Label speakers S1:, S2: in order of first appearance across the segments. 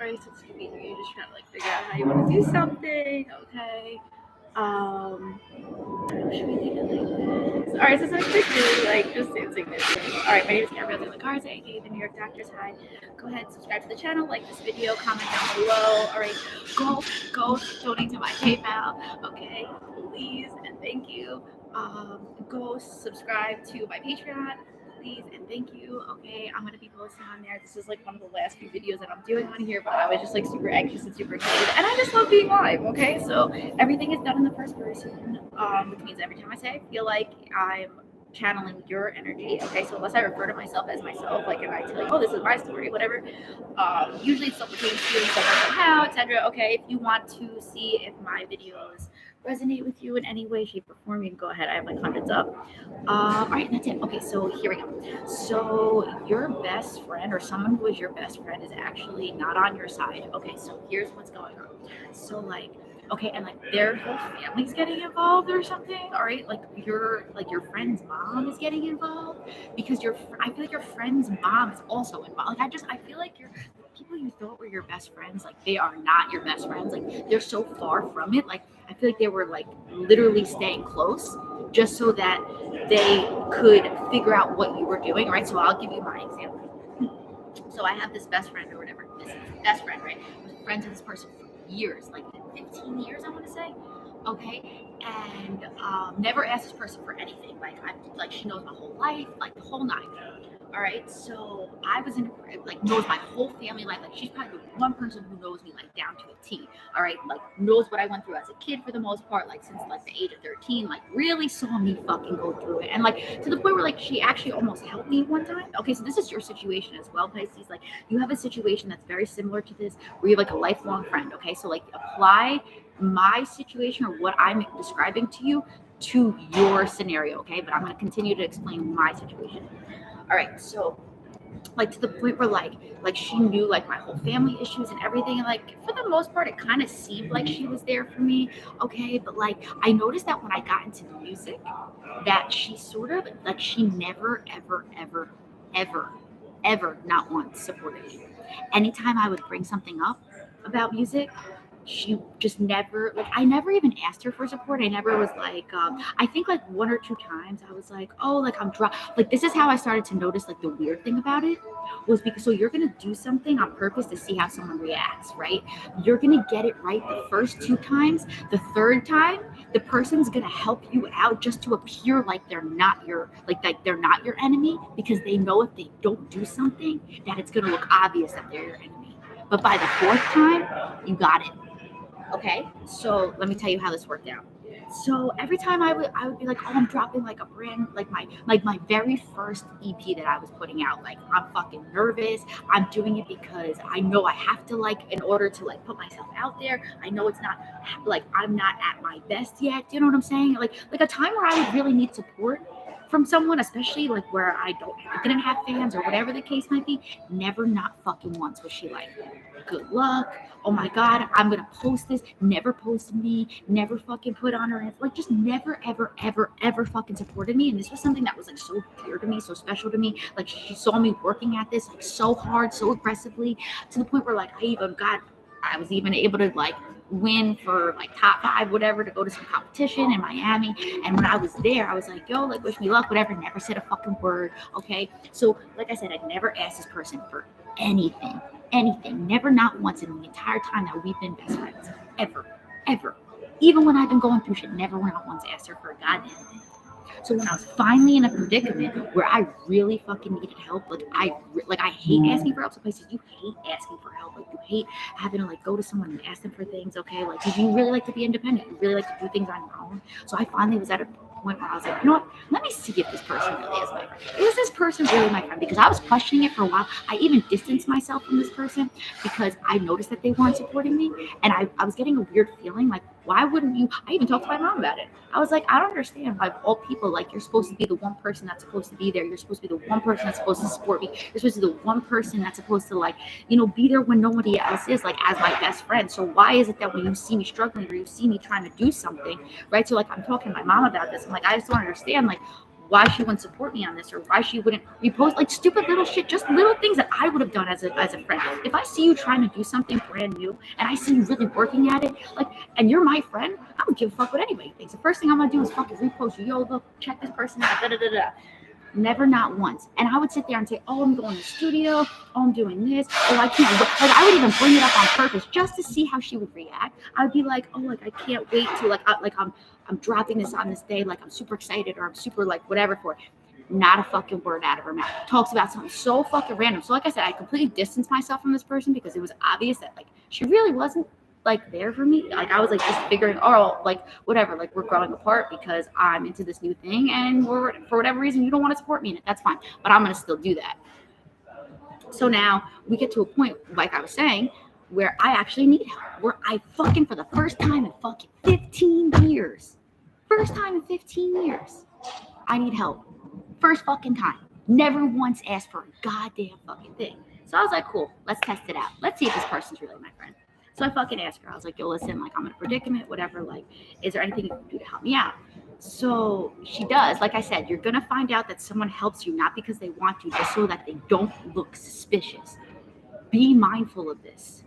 S1: Alright, so it's gonna be you're just trying to like figure out how you want to do something, okay? How should we do it like this? Alright, so it's quickly like just answering this. Alright, my name is Gabrielle De La Garza, aka the New York Doctress. Hi. Go ahead, subscribe to the channel, like this video, comment down below. Alright, go donate to my PayPal, okay? Please and thank you. Go subscribe to my Patreon. Please and thank you. Okay, I'm gonna be posting on there. This is like one of the last few videos that I'm doing on here, but I was just like super anxious and super excited, and I just love being live. Okay, so everything is done in the first person, which means every time I say I feel like I'm channeling your energy. Okay, so unless I refer to myself as myself, like, and I tell you, oh, this is my story, whatever. Usually it's stuff pertains to you, stuff like how, etc. Okay, if you want to see if my videos resonate with you in any way, shape, or form, you can go ahead. I have like hundreds up. All right, that's it. Okay, so here we go. So your best friend or someone who is your best friend is actually not on your side. Okay, so here's what's going on. So like, okay, and like their whole family's getting involved or something. All right, like your friend's mom is getting involved because I feel like your friend's mom is also involved. Like I feel like the people you thought were your best friends, like they are not your best friends. Like they're so far from it. Like I feel like they were like literally staying close just so that they could figure out what you were doing, right? So I'll give you my example. So I have this best friend or whatever, this best friend, right? I was friends with this person for years, like 15 years, I want to say. Okay, and never asked this person for anything. Like she knows my whole life, like the whole nine. All right, so I was knows my whole family life. Like she's probably the one person who knows me like down to a T. All right, like knows what I went through as a kid for the most part, like since like the age of 13, like really saw me fucking go through it, and like to the point where like she actually almost helped me one time. Okay, so this is your situation as well, Pisces. Like you have a situation that's very similar to this, where you have like a lifelong friend. Okay, so like apply my situation or what I'm describing to you to your scenario. Okay, but I'm going to continue to explain my situation. All right, so like to the point where like she knew like my whole family issues and everything, and like for the most part it kind of seemed like she was there for me. Okay, but like I noticed that when I got into music that she sort of like she never ever not once supported me. Anytime I would bring something up about music, she just never, like I never even asked her for support. I never was like I think like one or two times I was like, oh, like I'm like this is how I started to notice like the weird thing about it was because so you're gonna do something on purpose to see how someone reacts, right? You're gonna get it right the first two times. The third time the person's gonna help you out just to appear like they're not your they're not your enemy, because they know if they don't do something that it's gonna look obvious that they're your enemy. But by the fourth time you got it. Okay, so let me tell you how this worked out. So every time I would be like, oh, I'm dropping like a brand, like my very first EP that I was putting out. Like I'm fucking nervous. I'm doing it because I know I have to, like, in order to like put myself out there. I know it's not like I'm not at my best yet. Do you know what I'm saying? Like a time where I would really need support from someone, especially like where I didn't have fans or whatever the case might be. Never, not fucking once was she like, good luck, oh my god, I'm gonna post this. Never posted me, never fucking put on her, like just never ever fucking supported me. And this was something that was like so dear to me, so special to me. Like she saw me working at this like so hard, so aggressively, to the point where like I was even able to like win for like top 5 whatever to go to some competition in Miami. And when I was there I was like, yo, like wish me luck, whatever. Never said a fucking word. Okay, so like I said, I never asked this person for anything, never, not once in the entire time that we've been best friends, ever. Even when I've been going through shit, never not once asked her for a goddamn thing. So when I was finally in a predicament where I really fucking needed help, like I hate asking for help. So places, you hate asking for help, like you hate having to like go to someone and ask them for things. Okay, like because you really like to be independent, you really like to do things on your own. So I finally was at a point where I was like, you know what? Let me see if this person really is my friend. Is this person really my friend? Because I was questioning it for a while. I even distanced myself from this person because I noticed that they weren't supporting me, and I was getting a weird feeling like, why wouldn't you? I even talked to my mom about it. I was like, I don't understand why all people, like, you're supposed to be the one person that's supposed to be there. You're supposed to be the one person that's supposed to support me. You're supposed to be the one person that's supposed to, like, you know, be there when nobody else is, like, as my best friend. So why is it that when you see me struggling or you see me trying to do something, right? So, like, I'm talking to my mom about this. I'm like, I just don't understand, like,
S2: why she wouldn't support me on this, or why she wouldn't repost, like stupid little shit, just little things that I would have done as a friend. If I see you trying to do something brand new and I see you really working at it, like, and you're my friend, I don't give a fuck what anybody thinks. The first thing I'm gonna do is fucking repost you. Yo, look, check this person out. Da da da da. Never, not once. And I would sit there and say, oh, I'm going to the studio. Oh, I'm doing this. Oh, I can't wait. Like, I would even bring it up on purpose just to see how she would react. I would be like, oh, like, I can't wait to, I'm dropping this on this day. Like, I'm super excited, or I'm super, like, whatever for it. Not a fucking word out of her mouth. Talks about something so fucking random. So, like I said, I completely distanced myself from this person because it was obvious that, like, she really wasn't, like, there for me. Like, I was like just figuring, oh, like, whatever, like, we're growing apart because I'm into this new thing, and for whatever reason you don't want to support me in it. That's fine, but I'm gonna still do that. So now we get to a point, like I was saying, where I actually need help, where I fucking, for the first time in fucking 15 years, I need help. First fucking time. Never once asked for a goddamn fucking thing. So I was like, cool, let's test it out. Let's see if this person's really my friend. So I fucking asked her. I was like, yo, listen, like, I'm in a predicament, whatever. Like, is there anything you can do to help me out? So she does. Like I said, you're going to find out that someone helps you, not because they want to, just so that they don't look suspicious. Be mindful of this.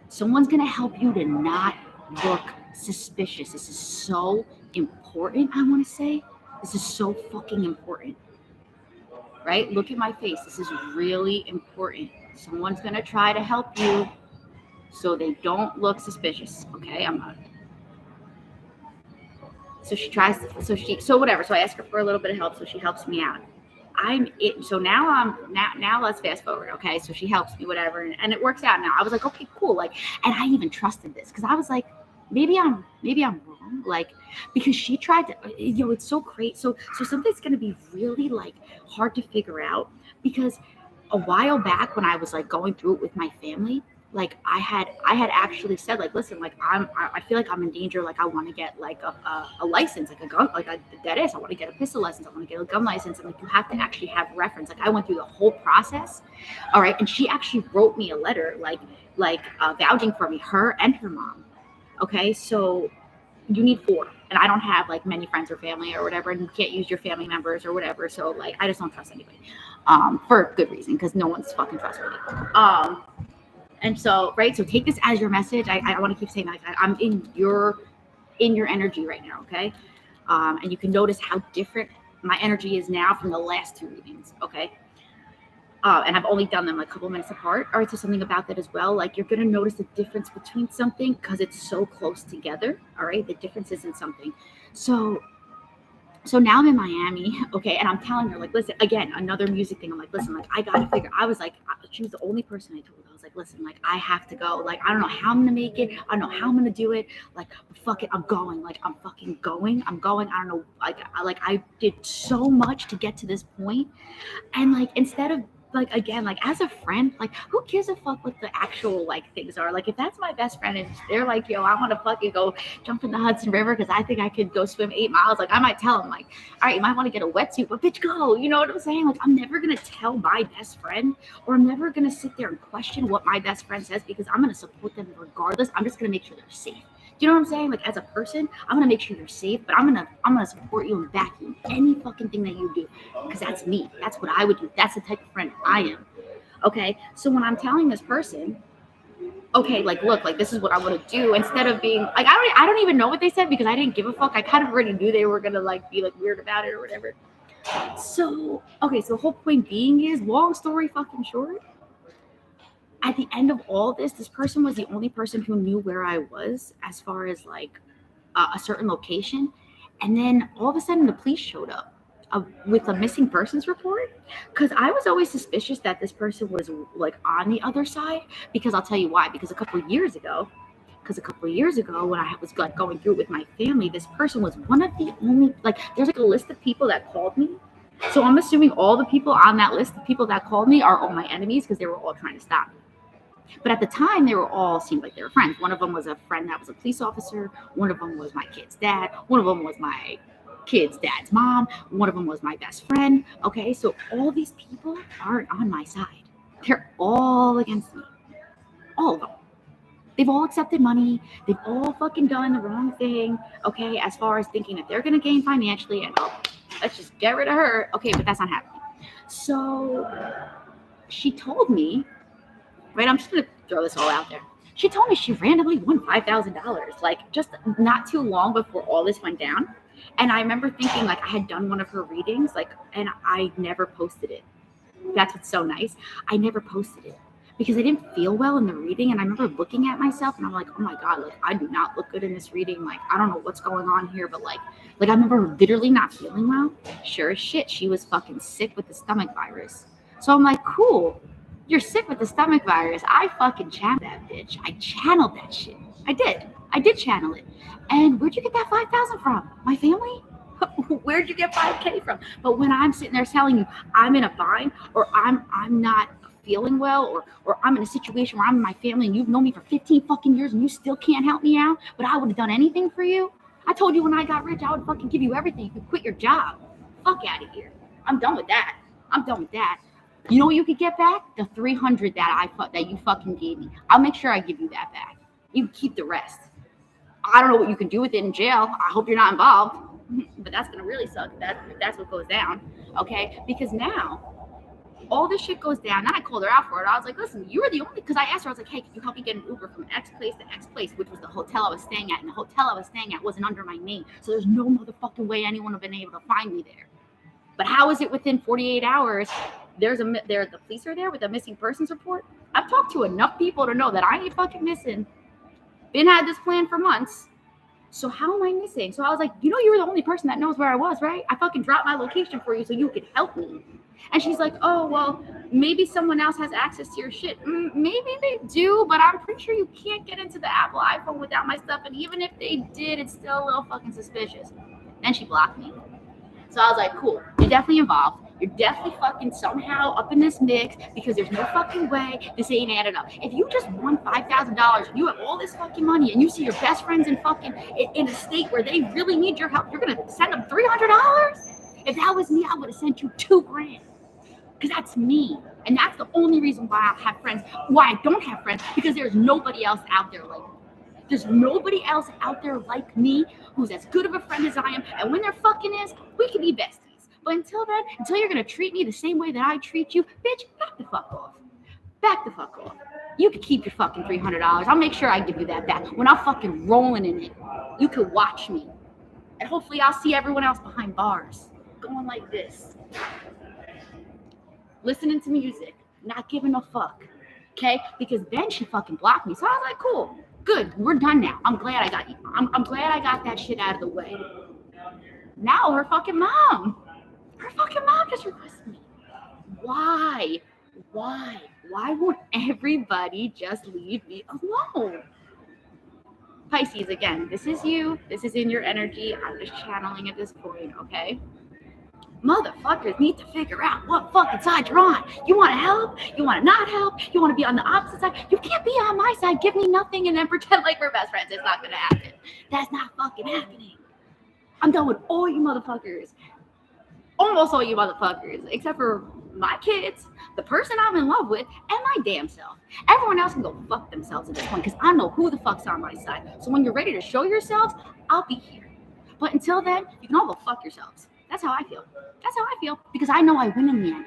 S2: Someone's going to help you to not look suspicious. This is so important, I want to say. This is so fucking important. Right? Look at my face. This is really important. Someone's going to try to help you so they don't look suspicious. Okay, I'm not. So she tries to, so whatever. So I ask her for a little bit of help. So she helps me out. So now let's fast forward. Okay. So she helps me, whatever. And it works out now. I was like, okay, cool. Like, and I even trusted this because I was like, maybe I'm wrong. Like, because she tried to, it's so great. So something's going to be really like hard to figure out, because a while back when I was like going through it with my family, like I had actually said, like, listen, like I feel like I'm in danger. Like, I want to get like a license, like a gun, like that is, I want to get a pistol license. I want to get a gun license. And like, you have to actually have reference. Like, I went through the whole process. All right. And she actually wrote me a letter, like vouching for me, her and her mom. Okay. So you need 4. And I don't have like many friends or family or whatever. And you can't use your family members or whatever. So like, I just don't trust anybody, for good reason, because no one's fucking trustworthy. And so, right, so take this as your message. I want to keep saying that I'm in your energy right now, okay? And you can notice how different my energy is now from the last 2 readings, okay? And I've only done them like a couple minutes apart. All right, so something about that as well. Like, you're going to notice the difference between something because it's so close together, all right? The difference is in something. So now I'm in Miami, okay, and I'm telling her, like, listen, again, another music thing. I'm like, listen, like, I gotta figure. I was like, she was the only person I told. I was like, listen, like, I have to go. Like, I don't know how I'm gonna make it. I don't know how I'm gonna do it. Like, fuck it, I'm going. Like, I'm fucking going. I'm going. I don't know. Like, I did so much to get to this point, and like, instead of, like, again, like, as a friend, like, who gives a fuck what the actual like things are? Like, if that's my best friend and they're like, yo, I want to fucking go jump in the Hudson River because I think I could go swim 8 miles, like, I might tell them, like, all right, you might want to get a wetsuit, but bitch, go. You know what I'm saying? Like, I'm never gonna tell my best friend, or I'm never gonna sit there and question what my best friend says, because I'm gonna support them regardless. I'm just gonna make sure they're safe. Do you know what I'm saying? Like, as a person, I'm gonna make sure you're safe, but I'm gonna support you and back you in any fucking thing that you do, because that's me. That's what I would do. That's the type of friend I am. Okay, so when I'm telling this person, okay, like, look, like, this is what I want to do, instead of being like, I don't even know what they said, because I didn't give a fuck. I kind of already knew they were gonna like be like weird about it or whatever. So okay, so the whole point being is, long story fucking short, at the end of all this person was the only person who knew where I was as far as like a certain location. And then all of a sudden the police showed up with a missing persons report, because I was always suspicious that this person was like on the other side, because I'll tell you why. Because a couple of years ago when I was like going through it with my family, this person was one of the only, like, there's like a list of people that called me. So I'm assuming all the people on that list of people that called me are all my enemies, because they were all trying to stop me. But at the time, they were all seemed like they were friends. One of them was a friend that was a police officer. One of them was my kid's dad. One of them was my kid's dad's mom. One of them was my best friend. Okay, so all these people aren't on my side. They're all against me. All of them. They've all accepted money. They've all fucking done the wrong thing. Okay, as far as thinking that they're going to gain financially. And Let's just get rid of her. Okay, but that's not happening. So she told me, right? I'm just gonna throw this all out there. She told me she randomly won $5,000, like just not too long before all this went down. And I remember thinking like I had done one of her readings, like, and I never posted it. That's what's so nice. I never posted it because I didn't feel well in the reading. And I remember looking at myself and I'm like, oh my God, like I do not look good in this reading. Like, I don't know what's going on here, but like I remember literally not feeling well. Sure as shit, she was fucking sick with the stomach virus. So I'm like, cool. You're sick with the stomach virus. I fucking channeled that bitch. I channeled that shit. I did channel it. And where'd you get that 5,000 from? My family? Where'd you get 5K from? But when I'm sitting there telling you I'm in a bind or I'm not feeling well or I'm in a situation where I'm in my family and you've known me for 15 fucking years and you still can't help me out, but I would have done anything for you. I told you when I got rich, I would fucking give you everything. You could quit your job. Fuck out of here. I'm done with that. You know what you could get back? The 300 that you fucking gave me. I'll make sure I give you that back. You keep the rest. I don't know what you can do with it in jail. I hope you're not involved. But that's gonna really suck if that's what goes down. Okay? Because now all this shit goes down. Then I called her out for it. I was like, listen, you were the only, because I asked her, I was like, hey, can you help me get an Uber from X place to X place, which was the hotel I was staying at. And the hotel I was staying at wasn't under my name. So there's no motherfucking way anyone would have been able to find me there. But how is it within 48 hours? The police are there with a missing persons report. I've talked to enough people to know that I ain't fucking missing. Been had this plan for months. So how am I missing? So I was like, you know, you were the only person that knows where I was, right? I fucking dropped my location for you so you could help me. And she's like, oh, well, maybe someone else has access to your shit. Maybe they do, but I'm pretty sure you can't get into the Apple iPhone without my stuff. And even if they did, it's still a little fucking suspicious. Then she blocked me. So I was like, cool, you're definitely involved. You're definitely fucking somehow up in this mix because there's no fucking way this ain't added up. If you just won $5,000 and you have all this fucking money and you see your best friends in a state where they really need your help, you're gonna send them $300? If that was me, I would have sent you $2,000. Because that's me. And that's the only reason why I have friends. Why I don't have friends, because there's nobody else out there like me. There's nobody else out there like me who's as good of a friend as I am. And when there fucking is, we can be besties. But until then, until you're going to treat me the same way that I treat you, bitch, back the fuck off. Back the fuck off. You can keep your fucking $300. I'll make sure I give you that back. When I'm fucking rolling in it, you can watch me. And hopefully I'll see everyone else behind bars. Going like this. Listening to music. Not giving a fuck. Okay? Because then she fucking blocked me. So I was like, cool. Good. We're done now. I'm glad I got you. I'm glad I got that shit out of the way. Now her fucking mom just requested me. Why? Why won't everybody just leave me alone? Pisces, again, this is you. This is in your energy. I'm just channeling at this point, okay? Motherfuckers need to figure out what fucking side you're on. You want to help? You want to not help? You want to be on the opposite side? You can't be on my side, give me nothing, and then pretend like we're best friends. It's not going to happen. That's not fucking happening. I'm done with all you motherfuckers. Almost all you motherfuckers, except for my kids, the person I'm in love with, and my damn self. Everyone else can go fuck themselves at this point because I know who the fuck's on my side. So when you're ready to show yourselves, I'll be here. But until then, you can all go fuck yourselves. That's how I feel. That's how I feel because I know I win in the end.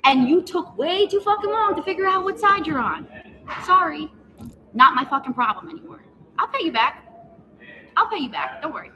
S2: And you took way too fucking long to figure out what side you're on. Sorry. Not my fucking problem anymore. I'll pay you back. Don't worry.